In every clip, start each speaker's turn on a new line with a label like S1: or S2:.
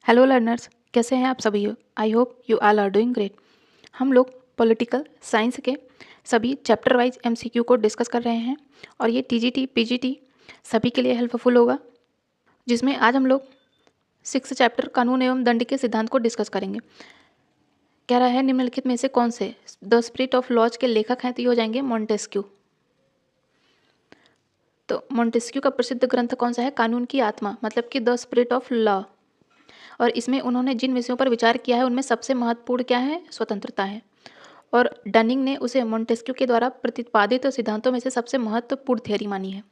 S1: Hello learners, कैसे हैं आप सभी। I hope you all are doing great. हम लोग पॉलिटिकल साइंस के सभी चैप्टर वाइज एमसीक्यू को डिस्कस कर रहे हैं और ये टीजीटी पीजीटी सभी के लिए हेल्पफुल होगा, जिसमें आज हम लोग 6 चैप्टर कानून एवं दंड के सिद्धांत को डिस्कस करेंगे। कह रहा है निम्नलिखित में से कौन से द स्पिरिट ऑफ लॉज के लेखक हैं, तो ये हो जाएंगे मॉन्टेस्क्यू। तो मॉन्टेस्क्यू का प्रसिद्ध ग्रंथ कौन सा है? कानून की आत्मा, मतलब कि द स्पिरिट ऑफ लॉ। और इसमें उन्होंने जिन विषयों पर विचार किया है उनमें सबसे महत्वपूर्ण क्या है? स्वतंत्रता है। और डनिंग ने उसे मॉन्टेस्क्यू के द्वारा प्रतिपादित सिद्धांतों में से सबसे महत्वपूर्ण थ्योरी मानी है।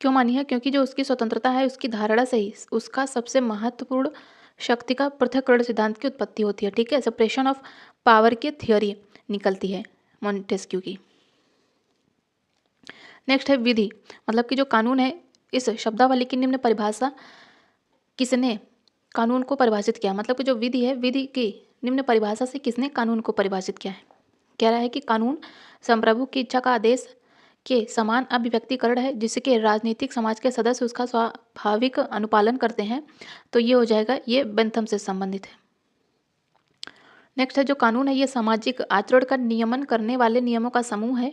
S1: क्यों मानी है? क्योंकि जो उसकी स्वतंत्रता है उसकी धारणा से ही उसका सबसे महत्वपूर्ण शक्ति का पृथक्करण सिद्धांत की उत्पत्ति होती है। ठीक है, सेपरेशन ऑफ पावर की थ्योरी निकलती है मॉन्टेस्क्यू की। नेक्स्ट है विधि, मतलब कि जो कानून है, इस शब्दावली की निम्न परिभाषा किसने कानून को परिभाषित किया? मतलब कि जो विधि है, विधि की निम्न परिभाषा से किसने कानून को परिभाषित किया है? कह रहा है कि कानून संप्रभु की इच्छा का आदेश के समान अभिव्यक्तिकरण है, जिसके राजनीतिक समाज के सदस्य उसका स्वाभाविक अनुपालन करते हैं। तो ये हो जाएगा, ये बेंथम से संबंधित है। नेक्स्ट है जो कानून है, ये सामाजिक आचरण का नियमन करने वाले नियमों का समूह है।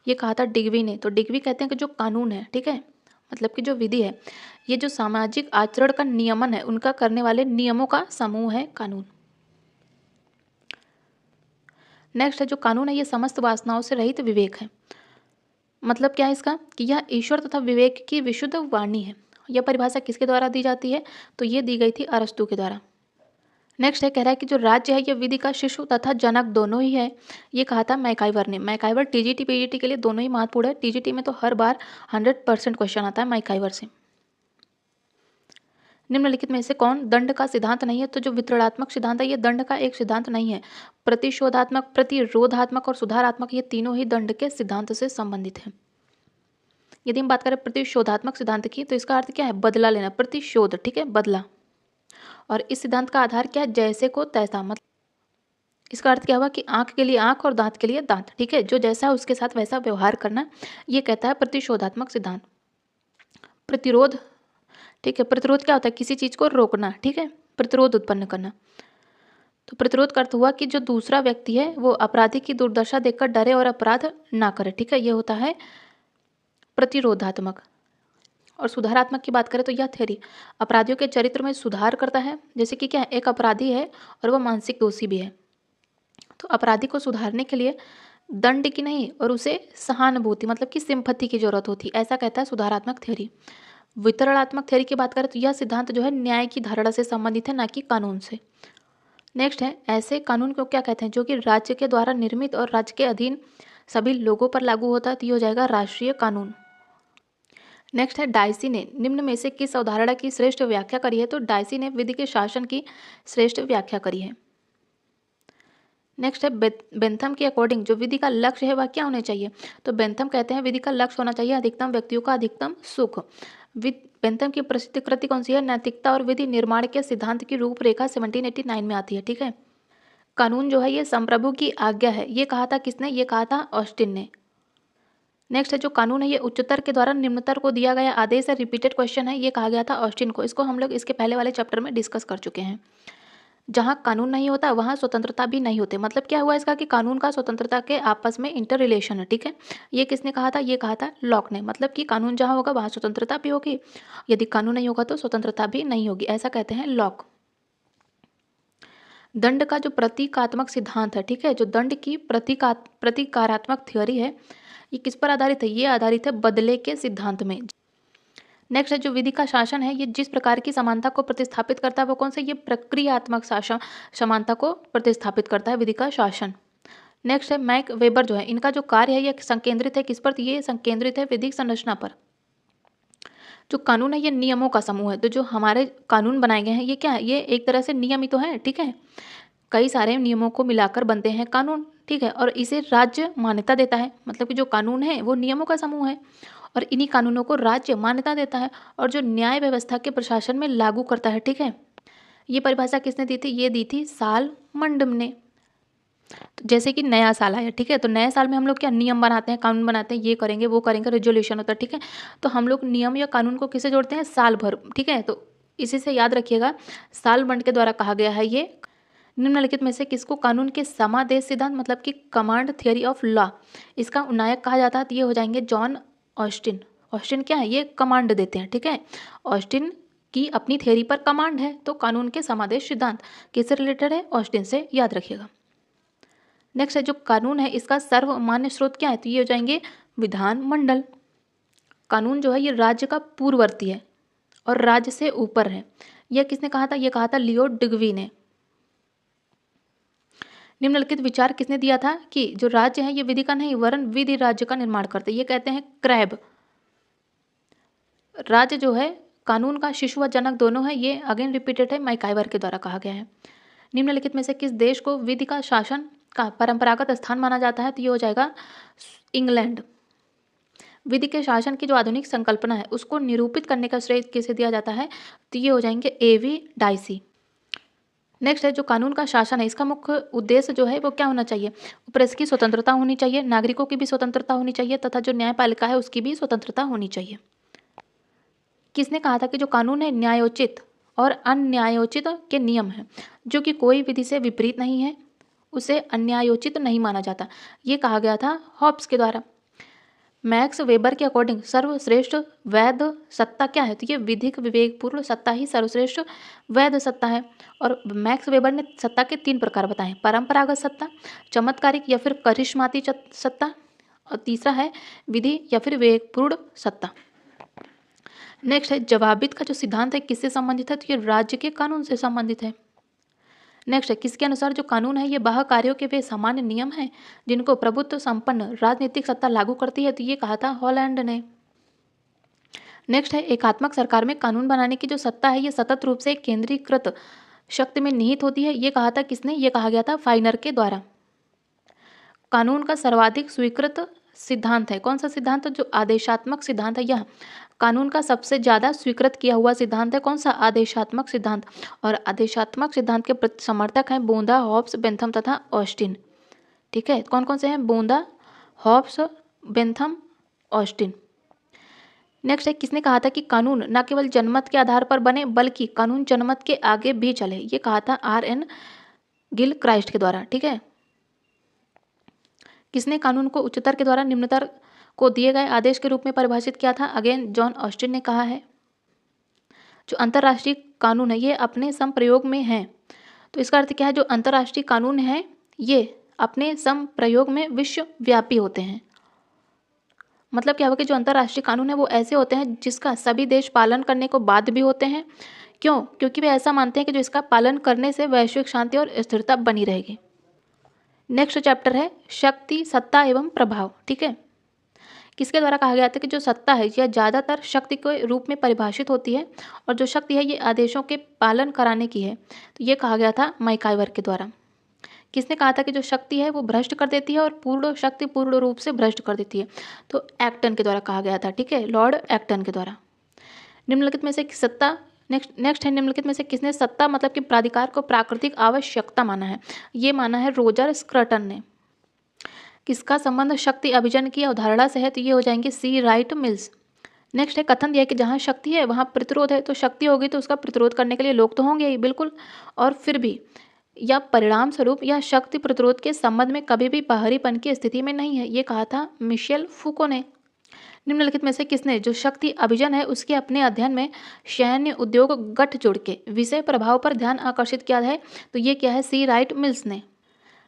S1: ये कहा था डिग्वी ने। तो डिग्वी कहते हैं कि जो कानून है, ठीक है, मतलब कि जो विधि है, ये जो सामाजिक आचरण का नियमन है उनका करने वाले नियमों का समूह है कानून। नेक्स्ट है जो कानून है, ये समस्त वासनाओं से रहित विवेक है। मतलब क्या है इसका? कि यह ईश्वर तथा विवेक की विशुद्ध वाणी है। यह परिभाषा किसके द्वारा दी जाती है? तो ये दी गई थी अरस्तू के द्वारा। नेक्स्ट है, कह रहा है कि जो राज्य है, यह विधि का शिशु तथा जनक दोनों ही है। ये कहा था मैकाइवर ने। मैकाइवर टीजीटी पीजीटी के लिए दोनों ही महत्वपूर्ण है। टीजीटी में तो हर बार 100% क्वेश्चन आता है मैकाइवर से। निम्नलिखित में से कौन दंड का सिद्धांत नहीं है? तो जो वितरणात्मक सिद्धांत है, ये दंड का एक सिद्धांत नहीं है। प्रतिशोधात्मक, प्रतिरोधात्मक और सुधारात्मक, ये तीनों ही दंड के सिद्धांत से संबंधित है। यदि हम बात करें प्रतिशोधात्मक सिद्धांत की, तो इसका अर्थ क्या है? बदला लेना, प्रतिशोध, ठीक है, बदला। और इस सिद्धांत का आधार क्या है? जैसे को तैसा। मतलब इसका अर्थ क्या हुआ कि आंख के लिए आंख और दांत के लिए दांत, ठीक है, जो जैसा है उसके साथ वैसा व्यवहार करना, ये कहता है प्रतिशोधात्मक सिद्धांत। प्रतिरोध, ठीक है, प्रतिरोध क्या होता है? किसी चीज को रोकना, ठीक है, प्रतिरोध उत्पन्न करना। तो प्रतिरोध का अर्थ हुआ कि जो दूसरा व्यक्ति है वो अपराधी की दुर्दशा देखकर डरे और अपराध ना करे, ठीक है, ये होता है प्रतिरोधात्मक। और सुधारात्मक की बात करें तो यह थ्योरी अपराधियों के चरित्र में सुधार करता है। जैसे कि क्या है, एक अपराधी है और वह मानसिक दोषी भी है, तो अपराधी को सुधारने के लिए दंड की नहीं और उसे सहानुभूति, मतलब कि सिंपैथी की जरूरत होती, ऐसा कहता है सुधारात्मक थ्योरी। वितरणात्मक थ्योरी की बात करें तो यह सिद्धांत जो है न्याय की धारणा से संबंधित है, ना कि कानून से। नेक्स्ट है, ऐसे कानून को क्या कहते हैं? जो कि राज्य के द्वारा निर्मित और राज्य के अधीन सभी लोगों पर लागू होता है, तो ये हो जाएगा राष्ट्रीय कानून। नेक्स्ट है, डायसी ने निम्न में से किस अवधारणा की श्रेष्ठ व्याख्या करी है? तो डायसी ने विधि के शासन की श्रेष्ठ व्याख्या करी है। नेक्स्ट है, बेंथम के अकॉर्डिंग जो विधि का लक्ष्य है वह क्या होना चाहिए? तो बेंथम कहते हैं विधि का लक्ष्य होना चाहिए अधिकतम व्यक्तियों का अधिकतम सुख। बेंथम की प्रसिद्ध कृति कौन सी है? नैतिकता और विधि निर्माण के सिद्धांत की रूपरेखा 1789 में आती है, ठीक है। कानून जो है ये संप्रभु की आज्ञा है, ये कहा था किसने? ये कहा था ऑस्टिन ने। नेक्स्ट है, जो कानून है ये उच्चतर के द्वारा निम्नतर को दिया गया आदेश है, रिपीटेड क्वेश्चन है, ये कहा गया था ऑस्टिन को। इसको हम लोग इसके पहले वाले चैप्टर में डिस्कस कर चुके हैं। जहाँ कानून नहीं होता वहाँ स्वतंत्रता भी नहीं होते। मतलब क्या हुआ इसका? कि कानून का स्वतंत्रता के आपस में इंटर रिलेशन है, ठीक है। ये किसने कहा था? ये कहा था लॉक ने। मतलब कि कानून जहाँ होगा वहाँ स्वतंत्रता भी होगी, यदि कानून नहीं होगा तो स्वतंत्रता भी नहीं होगी, ऐसा कहते हैं लॉक। दंड का जो प्रतीकात्मक सिद्धांत है, ठीक है, जो दंड की प्रतिकारात्मक थ्योरी है, ये किस पर आधारित है? ये आधारित है बदले के सिद्धांत में। नेक्स्ट है, जो विधि का शासन है ये जिस प्रकार की समानता को प्रतिस्थापित करता है वो कौन सा? ये प्रक्रियात्मक शासन समानता को प्रतिस्थापित करता है विधि का शासन। नेक्स्ट है, मैक वेबर जो है, इनका जो कार्य है ये संकेंद्रित है किस पर? ये संकेंद्रित है विधिक संरचना पर। जो कानून है ये नियमों का समूह है। तो जो हमारे कानून बनाए गए हैं ये क्या है? ये एक तरह से नियम ही तो है, ठीक है, कई सारे नियमों को मिलाकर बनते हैं कानून, ठीक है, और इसे राज्य मान्यता देता है। मतलब कि जो कानून है वो नियमों का समूह है और इन्हीं कानूनों को राज्य मान्यता देता है और जो न्याय व्यवस्था के प्रशासन में लागू करता है, ठीक है। ये परिभाषा किसने दी थी? ये दी थी सालमंडम ने। तो जैसे कि नया साल आया, ठीक है, तो नए साल में हम लोग क्या नियम बनाते हैं, कानून बनाते हैं, ये करेंगे वो करेंगे, रेजोल्यूशन होता है, ठीक है। तो हम लोग नियम या कानून को किसे जोड़ते हैं? साल भर, ठीक है। तो इसी से याद रखिएगा सालबंड के द्वारा कहा गया है ये। निम्नलिखित में से किसको कानून के समादेश सिद्धांत मतलब कि कमांड थियरी ऑफ लॉ इसका नायक कहा जाता है? तो ये हो जाएंगे जॉन ऑस्टिन। ऑस्टिन क्या है? ये कमांड देते हैं, ठीक है। ऑस्टिन की अपनी थियरी पर कमांड है, तो कानून के समादेश सिद्धांत किससे रिलेटेड है? ऑस्टिन से, याद रखिएगा। नेक्स्ट है जो कानून है इसका सर्वमान्य स्रोत क्या है? तो ये हो जाएंगे विधानमंडल। कानून जो है ये राज्य का पूर्ववर्ती है और राज्य से ऊपर है। यह किसने कहा था? यह कहा था लियो डिग्वी ने। निम्नलिखित विचार किसने दिया था कि जो राज्य है ये विधि का नहीं वरन विधि राज्य का निर्माण करते? ये कहते हैं क्रैब। राज्य जो है कानून का शिशु व जनक दोनों है, ये अगेन रिपीटेड है, मैकाइवर के द्वारा कहा गया है। निम्नलिखित में से किस देश को विधि का शासन का परंपरागत स्थान माना जाता है? तो ये हो जाएगा इंग्लैंड। विधि के शासन की जो आधुनिक संकल्पना है उसको निरूपित करने का श्रेय किसे दिया जाता है? तो ये हो जाएंगे एवी डाइसी। नेक्स्ट है जो कानून का शासन है इसका मुख्य उद्देश्य जो है वो क्या होना चाहिए? प्रेस की स्वतंत्रता होनी चाहिए, नागरिकों की भी स्वतंत्रता होनी चाहिए तथा जो न्यायपालिका है उसकी भी स्वतंत्रता होनी चाहिए। किसने कहा था कि जो कानून है न्यायोचित और अन्यायोचित के नियम है, जो कि कोई विधि से विपरीत नहीं है उसे अन्यायोचित नहीं माना जाता? ये कहा गया था हॉब्स के द्वारा। मैक्स वेबर के अकॉर्डिंग सर्वश्रेष्ठ वैध सत्ता क्या है? तो ये विधिक विवेकपूर्ण सत्ता ही सर्वश्रेष्ठ वैध सत्ता है। और मैक्स वेबर ने सत्ता के 3 प्रकार बताए, परंपरागत सत्ता, चमत्कारिक या फिर करिश्माती सत्ता, और तीसरा है विधि या फिर विवेकपूर्ण सत्ता। नेक्स्ट है जवाबित का जो सिद्धांत है किससे संबंधित है? तो ये राज्य के कानून से संबंधित है। नेक्स्ट है किसके अनुसार जो कानून है ये बाह्य कार्यों के वे सामान्य नियम हैं जिनको प्रभुत्व संपन्न राजनीतिक सत्ता लागू करती है? तो ये कहा था हॉलैंड ने। नेक्स्ट है एकात्मक सरकार में कानून बनाने की जो सत्ता है ये सतत रूप से केंद्रीकृत शक्ति में निहित होती है। ये कहा था किसने? ये कहा गया था फाइनर के द्वारा। कानून का सर्वाधिक स्वीकृत सिद्धांत है कौन सा सिद्धांत? जो आदेशात्मक सिद्धांत है, यह कानून का सबसे ज्यादा स्वीकृत किया हुआ सिद्धांत है। कौन सा? आदेशात्मक सिद्धांत। और आदेशात्मक सिद्धांत के समर्थक हैं बोंदा, हॉब्स, बेंथम तथा ऑस्टिन। ठीक है, कौन कौन से हैं? बोंदा, हॉब्स, बेंथम, ऑस्टिन। नेक्स्ट है किसने कहा था कि कानून न केवल जनमत के आधार पर बने बल्कि कानून जनमत के आगे भी चले? ये कहा था आर.एन. गिल क्राइस्ट के द्वारा। ठीक है, किसने कानून को उच्चतर के द्वारा निम्नतर को दिए गए आदेश के रूप में परिभाषित किया था? अगेन जॉन ऑस्टिन ने कहा है। जो अंतर्राष्ट्रीय कानून है ये अपने संप्रयोग में है। तो इसका अर्थ क्या है? जो अंतर्राष्ट्रीय कानून है ये अपने संप्रयोग में विश्वव्यापी होते हैं। मतलब क्या होगा कि जो अंतर्राष्ट्रीय कानून है वो ऐसे होते हैं जिसका सभी देश पालन करने को बाध्य भी होते हैं। क्यों? क्योंकि वे ऐसा मानते हैं कि जो इसका पालन करने से वैश्विक शांति और स्थिरता बनी रहेगी। नेक्स्ट चैप्टर है शक्ति, सत्ता एवं प्रभाव। ठीक है, किसके द्वारा कहा गया था कि जो सत्ता है यह ज़्यादातर शक्ति के रूप में परिभाषित होती है और जो शक्ति है ये आदेशों के पालन कराने की है? तो ये कहा गया था मैकाइवर के द्वारा। किसने कहा था कि जो शक्ति है वो भ्रष्ट कर देती है और पूर्ण शक्ति पूर्ण रूप से भ्रष्ट कर देती है? तो एक्टन के द्वारा कहा गया था। ठीक है, लॉर्ड एक्टन के द्वारा। निम्नलिखित में से सत्ता नेक्स्ट है निम्नलिखित में से किसने सत्ता मतलब कि प्राधिकार को प्राकृतिक आवश्यकता माना है? ये माना है रोजर स्क्रटन ने। किसका संबंध शक्ति अभिजन की अवधारणा से है? तो ये हो जाएंगे सी राइट मिल्स। नेक्स्ट है कथन दिया है कि जहाँ शक्ति है वहाँ प्रतिरोध है, तो शक्ति होगी तो उसका प्रतिरोध करने के लिए लोग तो होंगे ही, बिल्कुल। और फिर भी या परिणाम स्वरूप यह शक्ति प्रतिरोध के संबंध में कभी भी बाहरीपन की स्थिति में नहीं है। ये कहा था मिशेल फूको ने। निम्नलिखित में से किसने जो शक्ति अभिजन है उसके अपने अध्ययन में सैन्य उद्योग गठजोड़ के विषय प्रभाव पर ध्यान आकर्षित किया है? तो ये क्या है? सी राइट मिल्स ने।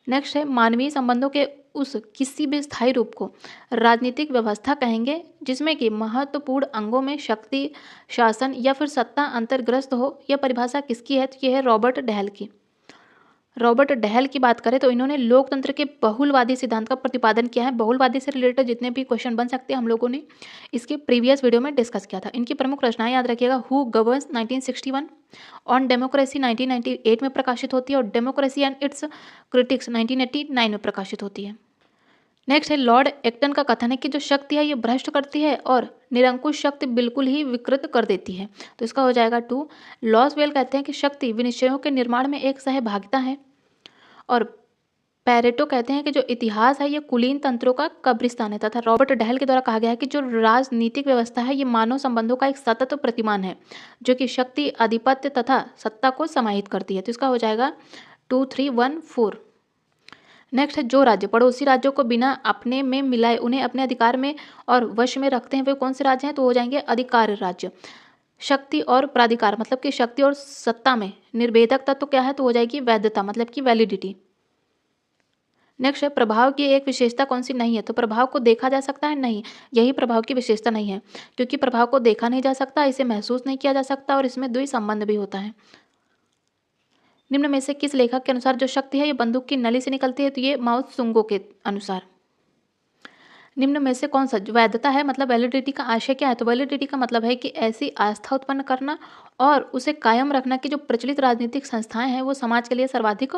S1: नेक्स्ट है मानवीय संबंधों के उस किसी भी स्थायी रूप को राजनीतिक व्यवस्था कहेंगे जिसमें कि महत्वपूर्ण अंगों में शक्ति, शासन या फिर सत्ता अंतर्ग्रस्त हो। यह परिभाषा किसकी है? तो यह है रॉबर्ट डहल की। रॉबर्ट डहल की बात करें तो इन्होंने लोकतंत्र के बहुलवादी सिद्धांत का प्रतिपादन किया है। बहुलवादी से रिलेटेड जितने भी क्वेश्चन बन सकते हैं हम लोगों ने इसके प्रीवियस वीडियो में डिस्कस किया था। इनकी प्रमुख रचनाएं याद रखिएगा। हु गवर्न्स 1961, ऑन डेमोक्रेसी 1998 में प्रकाशित होती है और डेमोक्रेसी एंड इट्स क्रिटिक्स 1989 में प्रकाशित होती है। नेक्स्ट है लॉर्ड एक्टन का कथन है कि जो शक्ति है ये भ्रष्ट करती है और निरंकुश शक्ति बिल्कुल ही विकृत कर देती है। तो इसका हो जाएगा 2। लॉसवेल कहते हैं कि शक्ति विनिश्चयों के निर्माण में एक सहभागिता है और पेरेटो कहते हैं कि जो इतिहास है ये कुलीन तंत्रों का कब्रिस्तान है, तथा रॉबर्ट डहल के द्वारा कहा गया है कि जो राजनीतिक व्यवस्था है ये मानव संबंधों का एक सतत प्रतिमान है जो कि शक्ति, आधिपत्य तथा सत्ता को समाहित करती है। तो इसका हो जाएगा 2, 3, 1, 4। नेक्स्ट है जो राज्य पड़ोसी राज्यों को बिना अपने में मिलाए उन्हें अपने अधिकार में और वश में रखते हैं वे कौन से राज्य हैं, तो हो जाएंगे अधिकार राज्य। शक्ति और प्राधिकार मतलब कि शक्ति और सत्ता में निर्भेदक तत्व क्या है, तो हो जाएगी वैधता मतलब कि वैलिडिटी। नेक्स्ट है प्रभाव की एक विशेषता कौन सी नहीं है, तो प्रभाव को देखा जा सकता है, नहीं, यही प्रभाव की विशेषता नहीं है क्योंकि प्रभाव को देखा नहीं जा सकता, इसे महसूस नहीं किया जा सकता और इसमें द्वि संबंध भी होता है। निम्न में से किस लेखक के अनुसार जो शक्ति है ये बंदूक की नली से निकलती है, तो ये माओ त्सुंगो के अनुसार। निम्न में से कौन सा वैधता है मतलब वैलिडिटी का आशय क्या है, तो वैलिडिटी का मतलब है कि ऐसी आस्था उत्पन्न करना और उसे कायम रखना कि जो प्रचलित राजनीतिक संस्थाएं हैं वो समाज के लिए सर्वाधिक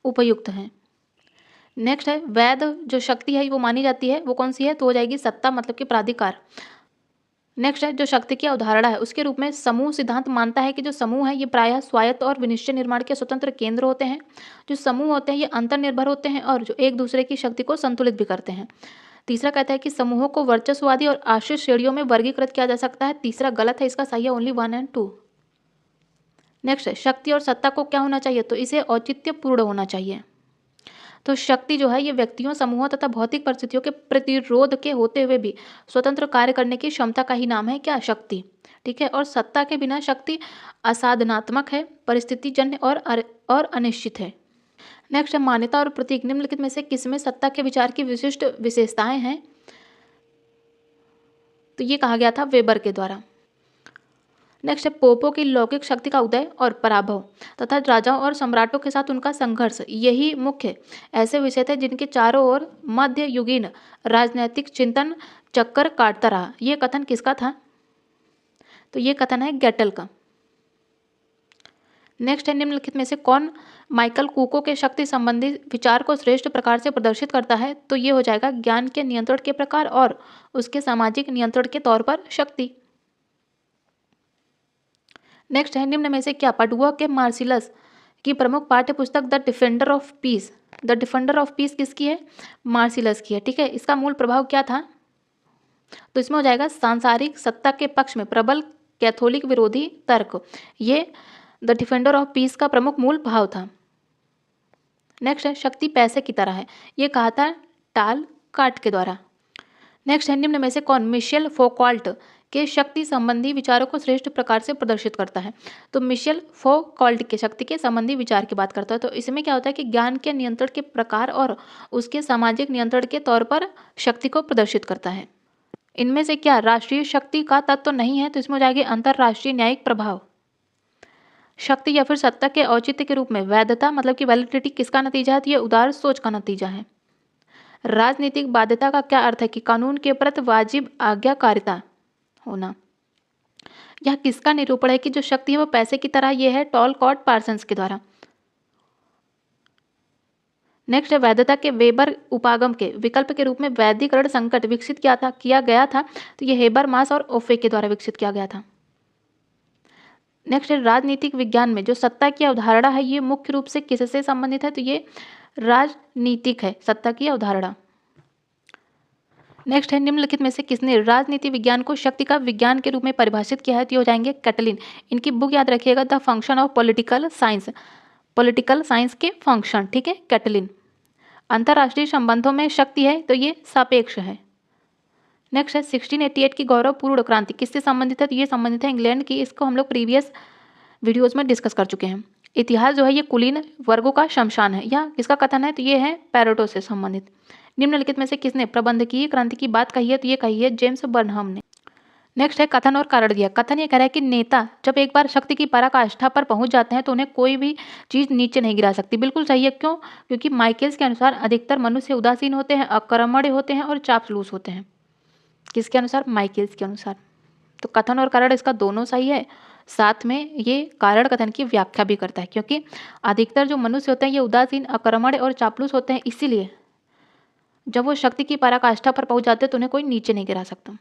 S1: उपयुक्त हैं। नेक्स्ट है वैध जो शक्ति है वो मानी जाती है वो कौन सी है, तो हो जाएगी सत्ता मतलब कि प्राधिकार। नेक्स्ट है जो शक्ति की अवधारणा है उसके रूप में समूह सिद्धांत मानता है कि जो समूह है ये प्रायः स्वायत्त और विनिश्चय निर्माण के स्वतंत्र केंद्र होते हैं। जो समूह होते हैं ये अंतर्निर्भर होते हैं और जो एक दूसरे की शक्ति को संतुलित भी करते हैं। तीसरा कहता है कि समूहों को वर्चस्ववादी और आश्रित श्रेणियों में वर्गीकृत किया जा सकता है। तीसरा गलत है, इसका सही है ओनली 1 और 2। नेक्स्ट है शक्ति और सत्ता को क्या होना चाहिए, तो इसे औचित्यपूर्ण होना चाहिए। तो शक्ति जो है ये व्यक्तियों, समूहों तथा भौतिक परिस्थितियों के प्रतिरोध के होते हुए भी स्वतंत्र कार्य करने की क्षमता का ही नाम है क्या, शक्ति। ठीक है, और सत्ता के बिना शक्ति असाधनात्मक है, परिस्थितिजन्य और अनिश्चित है। नेक्स्ट है मान्यता और प्रतीक। निम्नलिखित में से किसमें सत्ता के विचार की विशिष्ट विशेषताएं हैं, तो ये कहा गया था वेबर के द्वारा। नेक्स्ट है पोपों की लौकिक शक्ति का उदय और पराभव तथा राजाओं और सम्राटों के साथ उनका संघर्ष, यही मुख्य ऐसे विषय थे जिनके चारों ओर मध्य युगीन राजनैतिक चिंतन चक्कर काटता रहा। ये कथन किसका था, तो ये कथन है गेटल का। नेक्स्ट है निम्नलिखित में से कौन माइकल कुको के शक्ति संबंधी विचार को श्रेष्ठ प्रकार से प्रदर्शित करता है, तो ये हो जाएगा ज्ञान के नियंत्रण के प्रकार और उसके सामाजिक नियंत्रण के तौर पर शक्ति। नेक्स्ट है निम्न में से क्या पाडुआ के मार्सिलस की प्रमुख पाठ्य पुस्तक the defender of peace, the defender of peace किसकी है, मार्सिलस की है। ठीक है, इसका मूल प्रभाव क्या था, तो इसमें हो जाएगा सांसारिक सत्ता के पक्ष में प्रबल कैथोलिक विरोधी तर्क, ये द डिफेंडर ऑफ पीस का प्रमुख मूल भाव था। नेक्स्ट है शक्ति पैसे की तरह है, ये कहा था टाल काट के द्वारा। नेक्स्ट है निम्न में से कौन मिशेल फोकॉल्ट के शक्ति संबंधी विचारों को श्रेष्ठ प्रकार से प्रदर्शित करता है, तो मिशेल फोकॉल्ट के शक्ति के संबंधी विचार की बात करता है। तो इसमें क्या होता है कि ज्ञान के नियंत्रण के प्रकार और उसके सामाजिक नियंत्रण के तौर पर शक्ति को प्रदर्शित करता है। इनमें से क्या राष्ट्रीय शक्ति का तत्व नहीं है, तो इसमें हो जाएगी अंतरराष्ट्रीय न्यायिक प्रभाव। शक्ति या फिर सत्ता के औचित्य के रूप में वैधता मतलब कि वैलिडिटी किसका नतीजा है, तो ये उदार सोच का नतीजा है। राजनीतिक बाध्यता का क्या अर्थ है कि कानून के प्रति वाजिब आज्ञाकारिता होना। यह किसका निरूपण है कि जो शक्ति है वो पैसे की तरह, ये है टॉलकॉट पार्सन्स के द्वारा। नेक्स्ट है वैधता के वेबर उपागम के विकल्प के रूप में वैधीकरण संकट विकसित किया गया था, तो ये हेबरमास और ओफे के द्वारा विकसित किया गया था। नेक्स्ट है राजनीतिक विज्ञान में जो सत्ता की अवधारणा है ये मुख्य रूप से किससे संबंधित है, तो ये राजनीतिक है सत्ता की अवधारणा। नेक्स्ट है निम्नलिखित में से किसने राजनीति विज्ञान को शक्ति का विज्ञान के रूप में परिभाषित किया है, तो ये हो जाएंगे कैटलिन। इनकी बुक याद रखिएगा the function of political science, political science के फंक्शन। ठीक है, कैटलिन। अंतरराष्ट्रीय संबंधों में शक्ति है तो ये सापेक्ष है। नेक्स्ट है 1688 की गौरवपूर्ण क्रांति किससे संबंधित है, तो ये संबंधित है इंग्लैंड की। इसको हम लोग प्रीवियस वीडियोस में डिस्कस कर चुके हैं। इतिहास जो है ये कुलीन वर्गों का शमशान है, यह किसका कथन है, तो ये है पेरेटो से संबंधित। निम्नलिखित में से किसने प्रबंधकीय क्रांति की बात कही है, तो ये कही है जेम्स बर्नहम ने। नेक्स्ट है कथन और कारण दिया। कथन ये कह रहा है कि नेता जब एक बार शक्ति की पराकाष्ठा पर पहुंच जाते हैं तो उन्हें कोई भी चीज नीचे नहीं गिरा सकती। बिल्कुल सही है, क्यों, क्योंकि माइकल्स के अनुसार अधिकतर मनुष्य उदासीन होते हैं, अकर्मण्य होते हैं और चापलूस होते हैं। किसके अनुसार, माइकल्स के अनुसार। तो कथन और कारण इसका दोनों सही है, साथ में ये कारण कथन की व्याख्या भी करता है, क्योंकि अधिकतर जो मनुष्य होते हैं ये उदासीन, अकर्मण्य और चापलूस होते हैं, इसीलिए जब वो शक्ति की पराकाष्ठा पर पहुंच जाते हैं तो उन्हें कोई नीचे नहीं गिरा सकता।